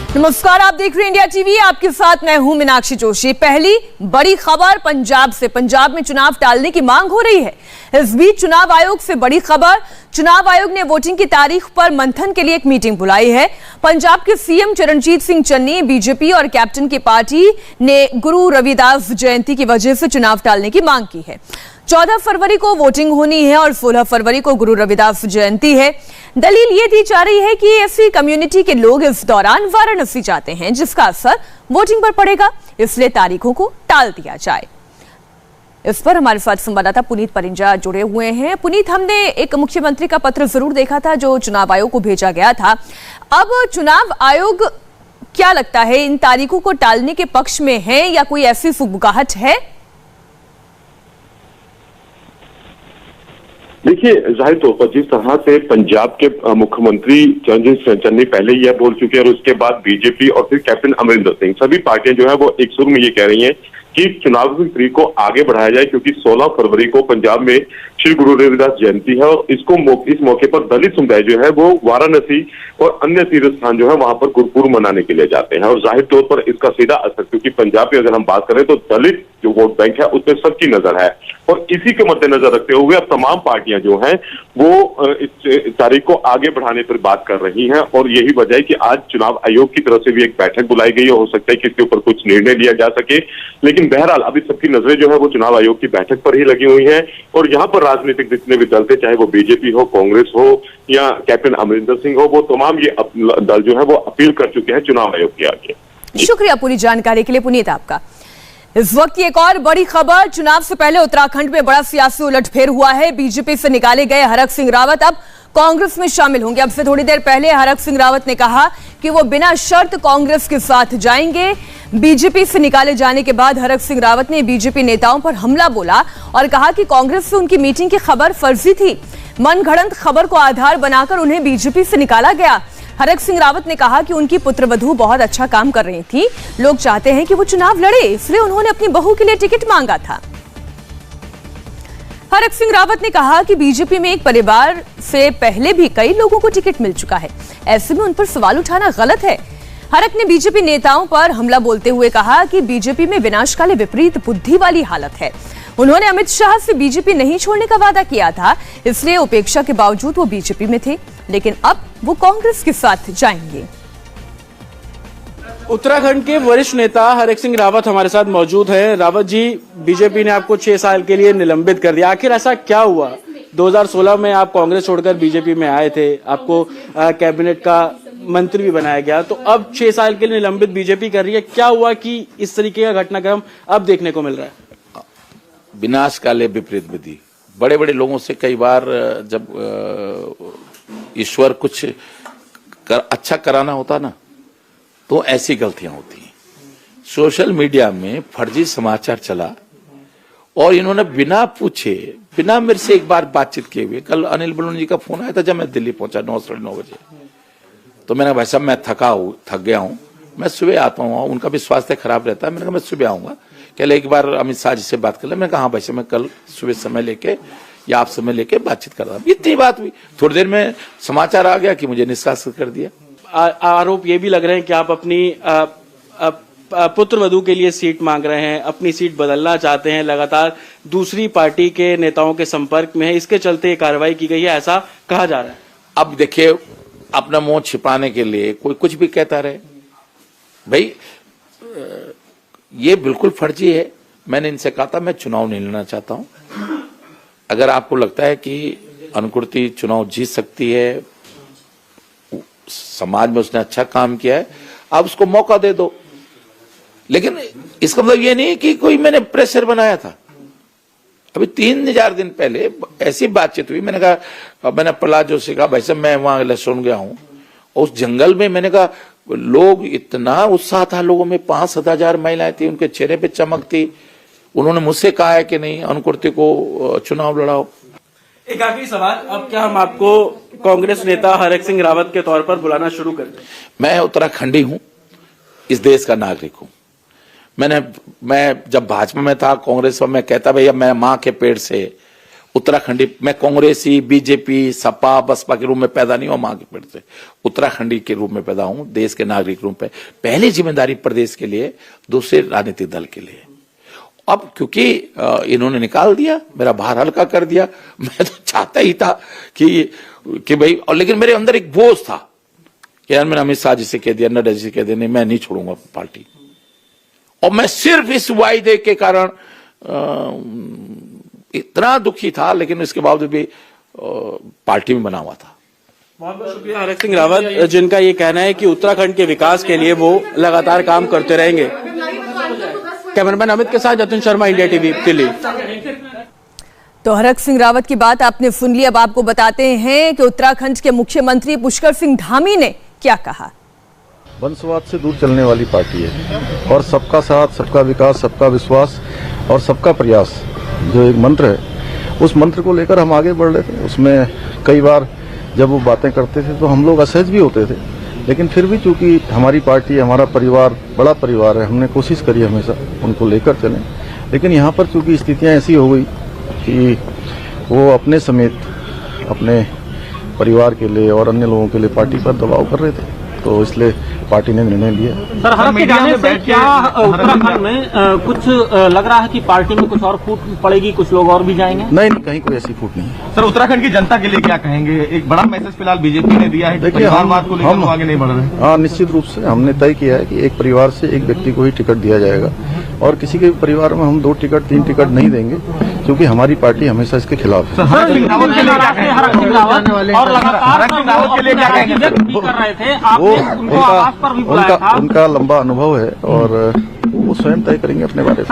नमस्कार, आप देख रहे हैं इंडिया टीवी। आपके साथ मैं हूं मीनाक्षी जोशी। पहली बड़ी खबर पंजाब से। पंजाब में चुनाव टालने की मांग हो रही है। इस बीच चुनाव आयोग से बड़ी खबर। चुनाव आयोग ने वोटिंग की तारीख पर मंथन के लिए एक मीटिंग बुलाई है। पंजाब के सीएम चरणजीत सिंह चन्नी, बीजेपी और कैप्टन की पार्टी ने गुरु रविदास जयंती की वजह से चुनाव टालने की मांग की है। 14 फरवरी को वोटिंग होनी है और 16 फरवरी को गुरु रविदास जयंती है। दलील ये दी जा रही है कि ऐसी कम्युनिटी के लोग इस दौरान वाराणसी जाते हैं, जिसका असर वोटिंग पर पड़ेगा, इसलिए तारीखों को टाल दिया जाए। इस पर हमारे साथ संवाददाता पुनीत परिंजा जुड़े हुए हैं। पुनीत, हमने एक मुख्यमंत्री का पत्र जरूर देखा था जो चुनाव आयोग को भेजा गया था। अब चुनाव आयोग क्या लगता है, इन तारीखों को टालने के पक्ष में है या कोई ऐसी फुगबुगाहट है? देखिए, जाहिर तौर पर जिस तरह से पंजाब के मुख्यमंत्री चरणजीत सिंह चन्नी पहले यह बोल चुके हैं और उसके बाद बीजेपी और फिर कैप्टन अमरिंदर सिंह, सभी पार्टियां जो है वो एक सुर में ये कह रही हैं कि चुनाव की तारीख को आगे बढ़ाया जाए, क्योंकि 16 फरवरी को पंजाब में श्री गुरु रविदास जयंती है और इस मौके पर दलित समुदाय जो है वो वाराणसी और अन्य तीर्थ स्थान जो है वहां पर गुरुपुरब मनाने के लिए जाते हैं। और जाहिर तौर पर इसका सीधा असर, क्योंकि पंजाब की अगर हम बात करें तो दलित जो वोट बैंक है उसमें सबकी नजर है और इसी के मद्देनजर रखते हुए अब तमाम पार्टियां जो हैं वो इस तारीख को आगे बढ़ाने पर बात कर रही हैं। और यही वजह है कि आज चुनाव आयोग की तरफ से भी एक बैठक बुलाई गई है। हो सकता है कि इसके ऊपर कुछ निर्णय लिया जा सके, लेकिन बहरहाल अभी सबकी नजरें जो है वो चुनाव आयोग की बैठक पर ही लगी हुई हैं। और यहाँ पर राजनीतिक जितने भी दल थे, चाहे वो बीजेपी हो, कांग्रेस हो या कैप्टन अमरिंदर सिंह हो, वो तमाम ये दल जो है वो अपील कर चुके हैं चुनाव आयोग के आगे। शुक्रिया पूरी जानकारी के लिए पुनीत आपका। इस वक्त की एक और बड़ी खबर। चुनाव से पहले उत्तराखंड में बड़ा सियासी उलटफेर हुआ है। बीजेपी से निकाले गए हरक सिंह रावत अब कांग्रेस में शामिल होंगे। अब से थोड़ी देर पहले हरक सिंह रावत ने कहा कि वो बिना शर्त कांग्रेस के साथ जाएंगे। बीजेपी से निकाले जाने के बाद हरक सिंह रावत ने बीजेपी नेताओं पर हमला बोला और कहा कि कांग्रेस से उनकी मीटिंग की खबर फर्जी थी। मनगढ़ंत खबर को आधार बनाकर उन्हें बीजेपी से निकाला गया। हरक सिंह रावत ने कहा कि उनकी पुत्रवधू बहुत अच्छा काम कर रही थी। लोग चाहते हैं कि वो चुनाव लड़े, इसलिए उन्होंने अपनी बहू के लिए टिकट मांगा था। हरक सिंह रावत ने कहा कि बीजेपी में एक परिवार से पहले भी कई लोगों को टिकट मिल चुका है, ऐसे में उन पर सवाल उठाना गलत है। हरक ने बीजेपी नेताओं पर हमला बोलते हुए कहा कि बीजेपी में विनाशकाली विपरीत बुद्धि वाली हालत है। उन्होंने अमित शाह से बीजेपी नहीं छोड़ने का वादा किया था, इसलिए उपेक्षा के बावजूद वो बीजेपी में थे, लेकिन अब वो कांग्रेस के साथ जाएंगे। उत्तराखंड के वरिष्ठ नेता हरक सिंह रावत हमारे साथ मौजूद हैं। रावत जी, बीजेपी ने आपको 6 साल के लिए निलंबित कर दिया, आखिर ऐसा क्या हुआ? 2016 में आप कांग्रेस छोड़कर बीजेपी में आए थे, आपको कैबिनेट का मंत्री भी बनाया गया, तो अब 6 साल के लिए निलंबित बीजेपी कर रही है। क्या हुआ कि इस तरीके का घटनाक्रम अब देखने को मिल रहा है? विनाशकाले विपरीत बुद्धि। बड़े बड़े लोगों से कई बार जब ईश्वर कुछ अच्छा कराना होता ना, तो ऐसी गलतियां होती हैं। सोशल मीडिया में फर्जी समाचार चला और इन्होंने बिना पूछे, बिना मेरे से एक बार बातचीत किए हुए, कल अनिल बलूनी जी का फोन आया था जब मैं दिल्ली पहुंचा 9:30 बजे, तो मैंने कहा भाई साहब मैं थक गया हूं, मैं सुबह आता हूँ, उनका भी स्वास्थ्य खराब रहता है, मैंने कहा मैं सुबह आऊंगा, कल एक बार अमित शाह जी से बात कर ले। मैंने कहा हाँ भाई साहब मैं कल सुबह समय लेके या आप समय लेके बातचीत कर रहा हूँ। इतनी बात हुई, थोड़ी देर में समाचार आ गया कि मुझे निष्कासित कर दिया। आरोप ये भी लग रहे हैं कि आप अपनी पुत्रवधू के लिए सीट मांग रहे हैं, अपनी सीट बदलना चाहते हैं, लगातार दूसरी पार्टी के नेताओं के संपर्क में है, इसके चलते कार्रवाई की गई है, ऐसा कहा जा रहा है। अब देखिए, अपना मुंह छिपाने के लिए कोई कुछ भी कहता रहे, भाई ये बिल्कुल फर्जी है। मैंने इनसे कहा था मैं चुनाव नहीं लड़ना चाहता हूं। अगर आपको लगता है कि अनुकृति चुनाव जीत सकती है, समाज में उसने अच्छा काम किया है, आप उसको मौका दे दो। लेकिन इसका मतलब ये नहीं कि कोई मैंने प्रेशर बनाया था। अभी 3-4 दिन पहले ऐसी बातचीत हुई, मैंने कहा, मैंने प्रहलाद जोशी कहा भाई साहब मैं वहां लहसुन गया हूं, उस जंगल में मैंने कहा लोग, इतना उत्साह था लोगों में, 5,000 महिलाएं थी, उनके चेहरे पे चमक थी। उन्होंने मुझसे कहा है कि नहीं अनुकृति को चुनाव लड़ाओ। एक आखिरी सवाल, अब क्या हम आपको कांग्रेस नेता हरक सिंह रावत के तौर पर बुलाना शुरू कर दें? मैं उत्तराखंडी हूं, इस देश का नागरिक हूं। मैं जब भाजपा में था, कांग्रेस में, मैं कहता भैया मैं मां के पेट से उत्तराखंडी, मैं कांग्रेसी, बीजेपी, सपा, बसपा के रूप में पैदा नहीं हुआ मां के पेट से, उत्तराखंडी के रूप में पैदा हूं, देश के नागरिक रूप में। पहली जिम्मेदारी प्रदेश के लिए, दूसरे राजनीतिक दल के लिए। अब क्योंकि इन्होंने निकाल दिया, मेरा भार हल्का कर दिया, मैं तो चाहता ही था कि भाई, और लेकिन मेरे अंदर एक बोझ था कि यार मैंने अमित शाह जी से कह दिया, नड्डा जी से कह दिया, नहीं मैं नहीं छोड़ूंगा पार्टी। और मैं सिर्फ इस वायदे के कारण इतना दुखी था, लेकिन इसके बावजूद भी पार्टी में बना हुआ था। बहुत बहुत शुक्रिया हरक सिंह रावत, जिनका ये कहना है कि उत्तराखंड के विकास के लिए वो लगातार काम करते रहेंगे। कैमरामैन अमित के साथ जतिन शर्मा, इंडिया टीवी, दिल्ली। तो हरक सिंह रावत की बात आपने सुन ली। अब आपको बताते हैं कि उत्तराखंड के मुख्यमंत्री पुष्कर सिंह धामी ने क्या कहा। वंशवाद से दूर चलने वाली पार्टी है और सबका साथ, सबका विकास, सबका विश्वास और सबका प्रयास जो एक मंत्र है, उस मंत्र को लेकर हम आगे बढ़ रहे थे। उसमें कई बार जब वो बातें करते थे तो हम लोग असहज भी होते थे, लेकिन फिर भी चूंकि हमारी पार्टी, हमारा परिवार बड़ा परिवार है, हमने कोशिश करी हमेशा उनको लेकर चलें। लेकिन यहाँ पर चूंकि स्थितियाँ ऐसी हो गई कि वो अपने समेत अपने परिवार के लिए और अन्य लोगों के लिए पार्टी पर दबाव कर रहे थे, तो इसलिए पार्टी ने निर्णय लिया। सर, हरक के जाने से क्या उत्तराखंड में कुछ लग रहा है कि पार्टी में कुछ और फूट पड़ेगी, कुछ लोग और भी जाएंगे? नहीं, कहीं कोई ऐसी फूट नहीं है। सर, उत्तराखंड की जनता के लिए क्या कहेंगे? एक बड़ा मैसेज फिलहाल बीजेपी ने दिया है, देखिए हम आगे नहीं बढ़ रहे। हाँ, निश्चित रूप से हमने तय किया है कि एक परिवार से एक व्यक्ति को ही टिकट दिया जाएगा और किसी के परिवार में हम 2 टिकट 3 टिकट नहीं देंगे, क्योंकि हमारी पार्टी हमेशा इसके खिलाफ है। उनका लंबा अनुभव है और वो स्वयं तय करेंगे अपने बारे में।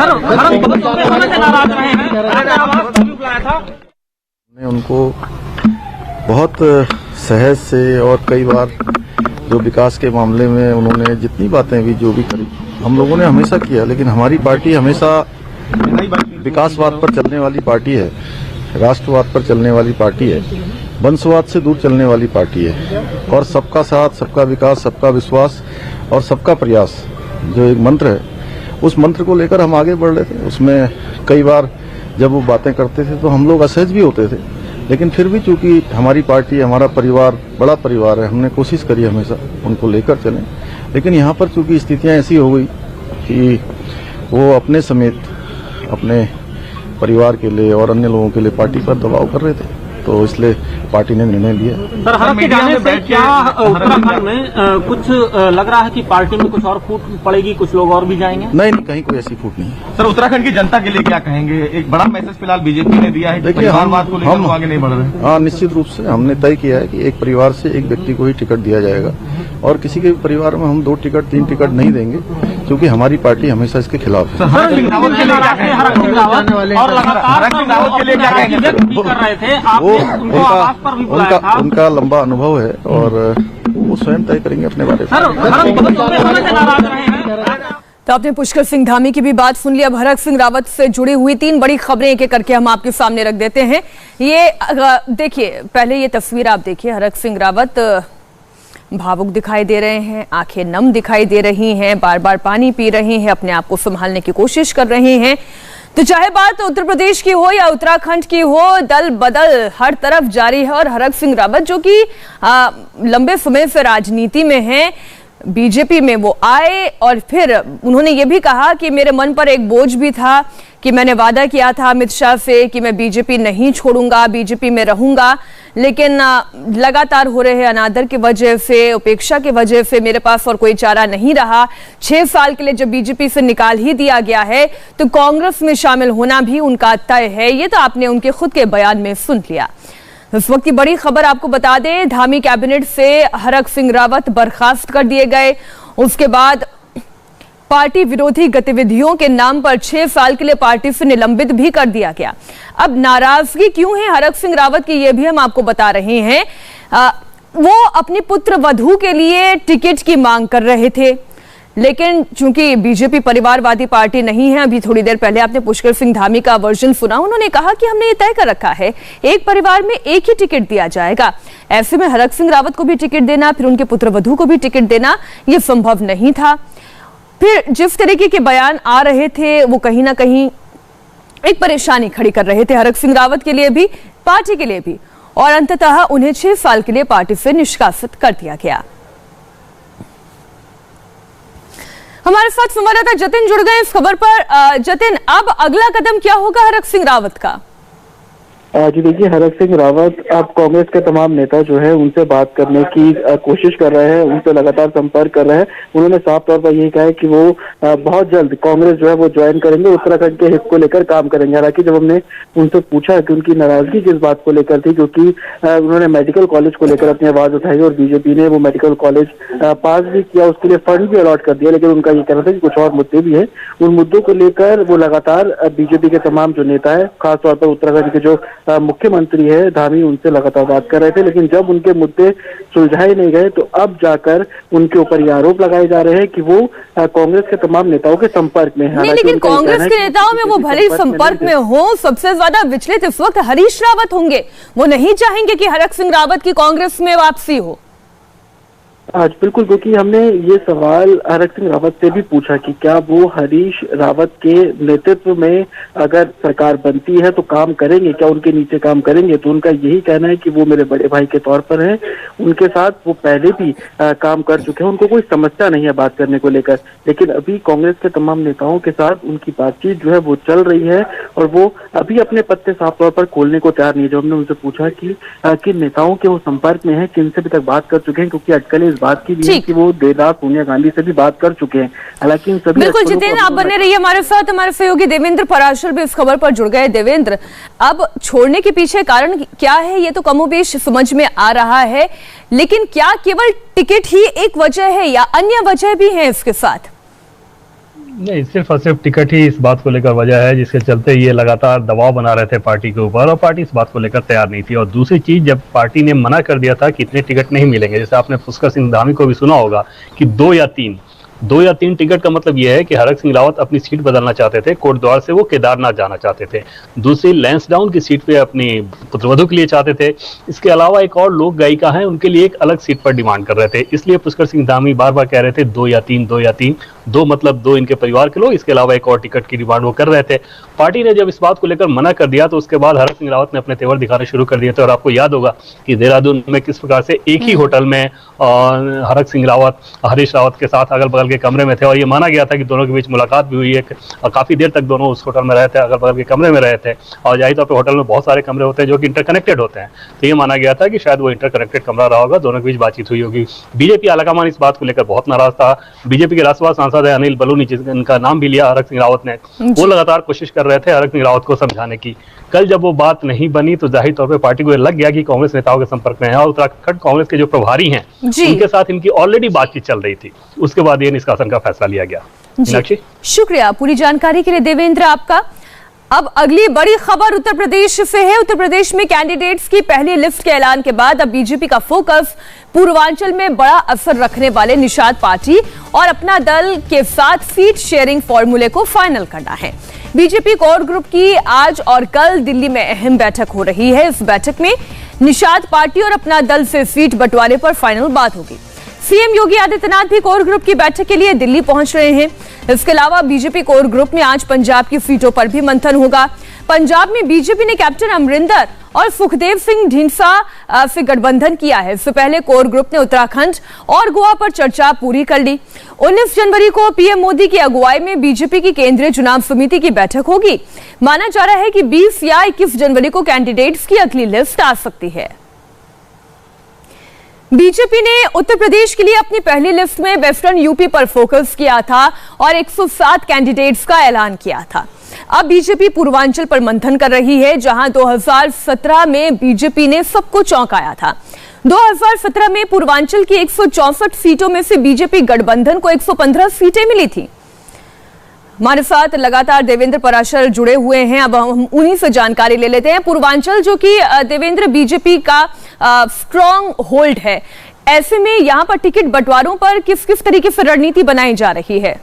हमने उनको बहुत सहज से और कई बार जो विकास के मामले में उन्होंने जितनी बातें भी जो भी करी, हम लोगों ने हमेशा किया। लेकिन हमारी पार्टी हमेशा विकासवाद पर चलने वाली पार्टी है, राष्ट्रवाद पर चलने वाली पार्टी है, वंशवाद से दूर चलने वाली पार्टी है और सबका साथ, सबका विकास, सबका विश्वास और सबका प्रयास जो एक मंत्र है, उस मंत्र को लेकर हम आगे बढ़ रहे थे। उसमें कई बार जब वो बातें करते थे तो हम लोग असहज भी होते थे, लेकिन फिर भी चूंकि हमारी पार्टी, हमारा परिवार बड़ा परिवार है, हमने कोशिश करी हमेशा उनको लेकर चलें। लेकिन यहाँ पर चूंकि स्थितियाँ ऐसी हो गई कि वो अपने समेत अपने परिवार के लिए और अन्य लोगों के लिए पार्टी पर दबाव कर रहे थे, तो इसलिए पार्टी ने निर्णय लिया। सर, हरक के जाने से क्या उत्तराखंड में कुछ लग रहा है कि पार्टी में कुछ और फूट पड़ेगी, कुछ लोग और भी जाएंगे? नहीं, कहीं कोई ऐसी फूट नहीं है। सर, उत्तराखंड की जनता के लिए क्या कहेंगे? एक बड़ा मैसेज फिलहाल बीजेपी ने दिया है, देखिए हम आगे नहीं बढ़ रहे। हाँ, निश्चित रूप से हमने तय किया है कि एक परिवार से एक व्यक्ति को ही टिकट दिया जाएगा और किसी के परिवार में हम 2 टिकट 3 टिकट नहीं देंगे, क्योंकि हमारी पार्टी हमेशा इसके खिलाफ है। उनका लंबा अनुभव है और वो स्वयं तय करेंगे अपने बारे में। तो आपने पुष्कर सिंह धामी की भी बात सुन ली। अब हरक सिंह रावत से जुड़ी हुई 3 बड़ी खबरें एक एक करके हम आपके सामने रख देते हैं। ये देखिए, पहले ये तस्वीर आप देखिए। हरक सिंह रावत भावुक दिखाई दे रहे हैं, आंखें नम दिखाई दे रही हैं, बार बार पानी पी रहे हैं, अपने आप को संभालने की कोशिश कर रहे हैं। तो चाहे बात उत्तर प्रदेश की हो या उत्तराखंड की हो, दल बदल हर तरफ जारी है। और हरक सिंह रावत जो कि लंबे समय से राजनीति में हैं, बीजेपी में वो आए और फिर उन्होंने ये भी कहा कि मेरे मन पर एक बोझ भी था कि मैंने वादा किया था अमित शाह से कि मैं बीजेपी नहीं छोड़ूंगा, बीजेपी में रहूंगा, लेकिन लगातार हो रहे अनादर की वजह से, उपेक्षा की वजह से मेरे पास और कोई चारा नहीं रहा। 6 साल के लिए जब बीजेपी से निकाल ही दिया गया है तो कांग्रेस में शामिल होना भी उनका तय है। ये तो आपने उनके खुद के बयान में सुन लिया। इस वक्त की बड़ी खबर आपको बता दें, धामी कैबिनेट से हरक सिंह रावत बर्खास्त कर दिए गए। उसके बाद पार्टी विरोधी गतिविधियों के नाम पर 6 साल के लिए पार्टी से निलंबित भी कर दिया गया। अब नाराजगी क्यों है हरक सिंह रावत की, ये भी हम आपको बता रहे हैं। वो अपनी पुत्र वधू के लिए टिकट की मांग कर रहे थे, लेकिन चूंकि बीजेपी परिवारवादी पार्टी नहीं है, अभी थोड़ी देर पहले आपने पुष्कर सिंह धामी का वर्जन सुना, उन्होंने कहा कि हमने ये तय कर रखा है एक परिवार में एक ही टिकट दिया जाएगा। ऐसे में हरक सिंह रावत को भी टिकट देना, फिर उनके पुत्र वधू को भी टिकट देना, ये संभव नहीं था। फिर जिस तरीके के बयान आ रहे थे वो कहीं ना कहीं एक परेशानी खड़ी कर रहे थे हरक सिंह रावत के लिए भी, पार्टी के लिए भी, और अंततः उन्हें 6 साल के लिए पार्टी से निष्कासित कर दिया गया। हमारे साथ संवाददाता जतिन जुड़ गए इस खबर पर। जतिन, अब अगला कदम क्या होगा हरक सिंह रावत का? जी देखिए, हरक सिंह रावत अब कांग्रेस के तमाम नेता जो है उनसे बात करने की कोशिश कर रहे हैं, उनसे लगातार संपर्क कर रहे हैं। उन्होंने साफ तौर पर यही कहा है कि वो बहुत जल्द कांग्रेस जो है वो ज्वाइन करेंगे, उत्तराखंड के हित को लेकर काम करेंगे। हालांकि जब हमने उनसे पूछा कि उनकी नाराजगी किस बात को लेकर थी, क्योंकि उन्होंने मेडिकल कॉलेज को लेकर अपनी आवाज उठाई और बीजेपी ने वो मेडिकल कॉलेज पास भी किया, उसके लिए फंड भी अलॉट कर दिया, लेकिन उनका ये कहना था कि कुछ और मुद्दे भी है। उन मुद्दों को लेकर वो लगातार बीजेपी के तमाम जो नेता है, खासतौर पर उत्तराखंड के जो मुख्यमंत्री है धामी, उनसे लगातार बात कर रहे थे। लेकिन जब उनके मुद्दे सुलझाए नहीं गए तो अब जाकर उनके ऊपर ये आरोप लगाए जा रहे हैं कि वो कांग्रेस के तमाम नेताओं के संपर्क में है। लेकिन कांग्रेस के नेताओं में वो भले ही संपर्क में हो, सबसे ज्यादा विचलित इस वक्त हरीश रावत होंगे। वो नहीं चाहेंगे कि हरक सिंह रावत की कांग्रेस में वापसी हो। आज बिल्कुल, क्योंकि हमने ये सवाल हरक सिंह रावत से भी पूछा कि क्या वो हरीश रावत के नेतृत्व में अगर सरकार बनती है तो काम करेंगे, क्या उनके नीचे काम करेंगे। तो उनका यही कहना है कि वो मेरे बड़े भाई के तौर पर हैं, उनके साथ वो पहले भी काम कर चुके हैं, उनको कोई समस्या नहीं है बात करने को लेकर। लेकिन अभी कांग्रेस के तमाम नेताओं के साथ उनकी बातचीत जो है वो चल रही है और वो अभी अपने पत्ते साफ तौर पर खोलने को तैयार नहीं है। जब हमने उनसे पूछा कि किन नेताओं के वो संपर्क में है, किन से अभी तक बात कर चुके हैं, क्योंकि अटकलें बात की भी है कि वो देर रात सोनिया गांधी से भी बात कर चुके हैं। हालांकि इन सभी बिल्कुल जितेंद्र, आप बने रहिए हमारे साथ। हमारे सहयोगी देवेंद्र पराशर भी इस खबर पर जुड़ गए। देवेंद्र, अब छोड़ने के पीछे कारण क्या है ये तो कमोबेश समझ में आ रहा है, लेकिन क्या केवल टिकट ही एक वजह है या अन्य वजह भी है इसके साथ? नहीं, सिर्फ और सिर्फ टिकट ही इस बात को लेकर वजह है, जिसके चलते ये लगातार दबाव बना रहे थे पार्टी के ऊपर, और पार्टी इस बात को लेकर तैयार नहीं थी। और दूसरी चीज, जब पार्टी ने मना कर दिया था कि इतने टिकट नहीं मिलेंगे, जैसे आपने पुष्कर सिंह धामी को भी सुना होगा कि 2 या 3 टिकट का मतलब यह है कि हरक सिंह रावत अपनी सीट बदलना चाहते थे, कोटद्वार से वो केदारनाथ जाना चाहते थे। दूसरी लैंसडाउन की सीट पे अपनी पुत्रवधू के लिए चाहते थे। इसके अलावा एक और लोक गायिका है, उनके लिए एक अलग सीट पर डिमांड कर रहे थे। इसलिए पुष्कर सिंह धामी बार बार कह रहे थे 2 या 3, 2 या 3, 2 मतलब 2 इनके परिवार के लोग, इसके अलावा एक और टिकट की डिमांड वो कर रहे थे। पार्टी ने जब इस बात को लेकर मना कर दिया तो उसके बाद हरक सिंह रावत ने अपने तेवर दिखाने शुरू कर दिए थे। और आपको याद होगा कि देहरादून में किस प्रकार से एक ही होटल में हरक सिंह रावत हरीश रावत के साथ अगल बगल के कमरे में थे, और ये माना गया था कि दोनों के बीच मुलाकात भी हुई है। काफी देर तक दोनों उस होटल में रहे थे, अगल बगल के कमरे में रहे थे। और जाहिर तौर पर होटल में बहुत सारे कमरे होते हैं जो कि इंटरकनेक्टेड होते हैं, तो ये माना गया था कि शायद वो इंटरकनेक्टेड कमरा रहा होगा, दोनों के बीच बातचीत हुई होगी। बीजेपी आलाकमान इस बात को लेकर बहुत नाराज था। बीजेपी के राज्यसभा सांसद है अनिल बलूनी, जिनका नाम भी लिया हरक सिंह रावत ने, वो लगातार कोशिश कर रहे थे हरक सिंह रावत को समझाने की। कल जब वो बात नहीं बनी तो जाहिर तौर पे पार्टी को लग गया कि कांग्रेस नेताओं के संपर्क में है, और उत्तराखंड कांग्रेस के जो प्रभारी हैं उनके साथ इनकी ऑलरेडी बातचीत चल रही थी। उसके बाद ये निष्कासन का फैसला लिया गया। मीनाक्षी, शुक्रिया पूरी जानकारी के लिए देवेंद्र आपका। अब अगली बड़ी खबर उत्तर प्रदेश से है। उत्तर प्रदेश में कैंडिडेट्स की पहली लिस्ट के ऐलान के बाद अब बीजेपी का फोकस पूर्वांचल में बड़ा असर रखने वाले निषाद पार्टी और अपना दल के साथ सीट शेयरिंग फॉर्मूले को फाइनल करना है। बीजेपी कोर ग्रुप की आज और कल दिल्ली में अहम बैठक हो रही है। इस बैठक में निषाद पार्टी और अपना दल से सीट बंटवारे पर फाइनल बात होगी। सीएम योगी आदित्यनाथ भी कोर ग्रुप की बैठक के लिए दिल्ली पहुंच रहे हैं। इसके अलावा बीजेपी कोर ग्रुप में आज पंजाब की सीटों पर भी मंथन होगा। पंजाब में बीजेपी ने कैप्टन अमरिंदर और सुखदेव सिंह ढींडसा से गठबंधन किया है। इससे पहले कोर ग्रुप ने उत्तराखंड और गोवा पर चर्चा पूरी कर ली। 19 जनवरी को पीएम मोदी की अगुवाई में बीजेपी की केंद्रीय चुनाव समिति की बैठक होगी। माना जा रहा है कि 20 या 21 जनवरी को कैंडिडेट्स की अगली लिस्ट आ सकती है। बीजेपी ने उत्तर प्रदेश के लिए अपनी पहली लिस्ट में वेस्टर्न यूपी पर फोकस किया था और 107 कैंडिडेट्स का ऐलान किया था। अब बीजेपी पूर्वांचल पर मंथन कर रही है, जहां 2017 में बीजेपी ने सबको चौंकाया था। 2017 में पूर्वांचल की 164 सीटों में से बीजेपी गठबंधन को 115 सीटें मिली थी। हमारे साथ लगातार देवेंद्र पराशर जुड़े हुए हैं, अब हम उन्हीं से जानकारी ले लेते हैं। पूर्वांचल जो कि देवेंद्र बीजेपी का स्ट्रॉन्ग होल्ड है, ऐसे में यहां पर टिकट बंटवारों पर किस किस तरीके से रणनीति बनाई जा रही है?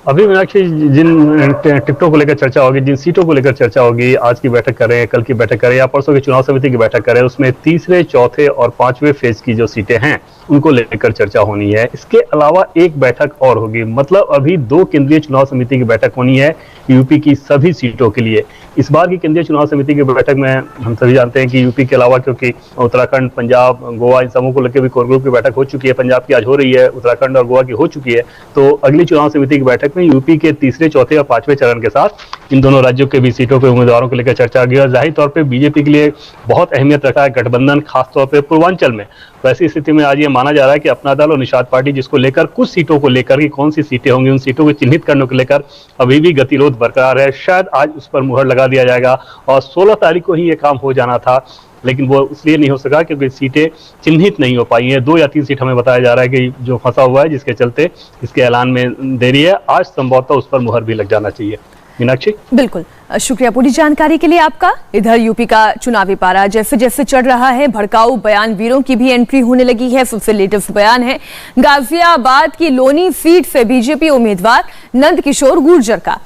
अभी मीनाक्षी, जिन टिकटों को लेकर चर्चा होगी, जिन सीटों को लेकर चर्चा होगी, आज की बैठक करें, कल की बैठक करें या परसों की चुनाव समिति की बैठक करें, उसमें तीसरे, चौथे और 5वें फेज की जो सीटें हैं उनको लेकर चर्चा होनी है। इसके अलावा एक बैठक और होगी, मतलब अभी 2 केंद्रीय चुनाव समिति की बैठक होनी है, यूपी की सभी सीटों के लिए। इस बार की केंद्रीय चुनाव समिति की बैठक में हम सभी जानते हैं कि यूपी के अलावा, क्योंकि उत्तराखंड, पंजाब, गोवा, इन सबों को लेकर भी कोर ग्रुप की बैठक हो चुकी है, पंजाब की आज हो रही है, उत्तराखंड और गोवा की हो चुकी है, तो अगली चुनाव समिति की बैठक में यूपी के तीसरे, चौथे और पांचवें चरण के साथ इन दोनों राज्यों के भी सीटों के उम्मीदवारों को लेकर चर्चा होगी। और जाहिर तौर पर बीजेपी के लिए बहुत अहमियत रखा है गठबंधन, खासतौर पर पूर्वांचल में। वैसी स्थिति में आज ये माना जा रहा है कि अपना दल और निषाद पार्टी, जिसको लेकर कुछ सीटों को लेकर कि कौन सी सीटें होंगी, उन सीटों को चिन्हित करने को लेकर अभी भी गतिरोध बरकरार है। शायद आज उस पर मुहर लगा दिया जाएगा और 16 तारीख को ही ये काम हो जाना था, लेकिन वो इसलिए नहीं हो सका क्योंकि सीटें चिन्हित नहीं हो पाई हैं। 2 या 3 सीट हमें बताया जा रहा है कि जो फंसा हुआ है, जिसके चलते इसके ऐलान में देरी है। आज संभवतः उस पर मुहर भी लग जाना चाहिए। मीनाक्षी, बिल्कुल, शुक्रिया पूरी जानकारी के लिए आपका। इधर यूपी का चुनावी पारा जैसे जैसे चढ़ रहा है, भड़काऊ बयानवीरों की भी एंट्री होने लगी है। सबसे लेटेस्ट बयान है गाजियाबाद की लोनी सीट से बीजेपी उम्मीदवार नंदकिशोर गुर्जर का।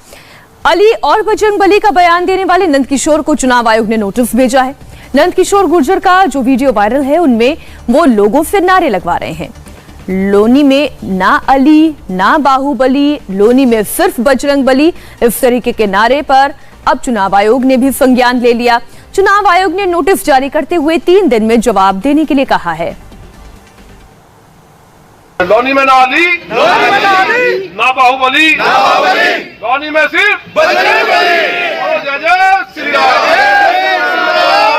अली और बजरंगबली का बयान देने वाले नंदकिशोर को चुनाव आयोग ने नोटिस भेजा है। नंदकिशोर गुर्जर का जो वीडियो वायरल है, उनमें वो लोगों से नारे लगवा रहे हैं, लोनी में ना अली ना बाहुबली, लोनी में सिर्फ बजरंगबली, इस तरीके के नारे पर अब चुनाव आयोग ने भी संज्ञान ले लिया। चुनाव आयोग ने नोटिस जारी करते हुए 3 दिन में जवाब देने के लिए कहा है। लोनी में ना अली, ना बाहुबली, लोनी में सिर्फ बजरंगबली। जय जय श्री राम।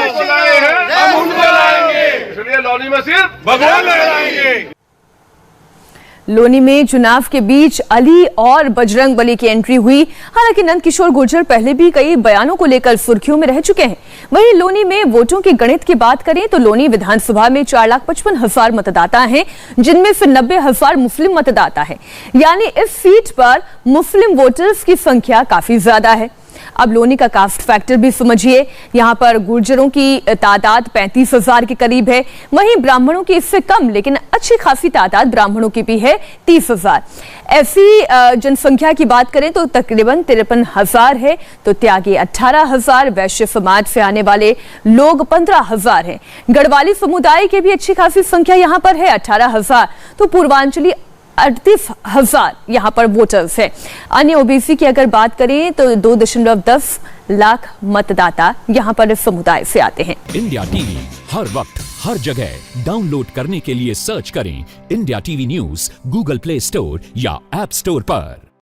बुलाए हैं, हम उनको लाएंगे, इसलिए लोनी में सिर्फ भगवान लाएंगे। लोनी में चुनाव के बीच अली और बजरंगबली की एंट्री हुई। हालांकि नंदकिशोर गुर्जर पहले भी कई बयानों को लेकर सुर्खियों में रह चुके हैं। वहीं लोनी में वोटों की गणित की बात करें तो लोनी विधानसभा में 4,55,000 मतदाता हैं, जिनमें से 90,000 मुस्लिम मतदाता हैं। यानी इस सीट पर मुस्लिम वोटर्स की संख्या काफी ज्यादा है। अब लोनी का कास्ट फैक्टर भी समझिए, यहाँ पर गुर्जरों की तादाद 35,000 के करीब है, वहीं ब्राह्मणों की इससे कम लेकिन अच्छी खासी तादाद ब्राह्मणों की भी है 30,000। ऐसी जनसंख्या की बात करें तो तकरीबन 53,000 है, तो त्यागी 18,000, वैश्य समाज से आने वाले लोग 15,000 हैं। गढ़वाली समुदाय की भी अच्छी खासी संख्या यहाँ पर है 18,000, तो पूर्वांचली 38,000 यहाँ पर वोटर्स है। अन्य ओबीसी की अगर बात करें तो 2.10 लाख मतदाता यहाँ पर इस समुदाय से आते हैं। इंडिया टीवी हर वक्त हर जगह डाउनलोड करने के लिए सर्च करें India TV news Google play store या ऐप स्टोर पर।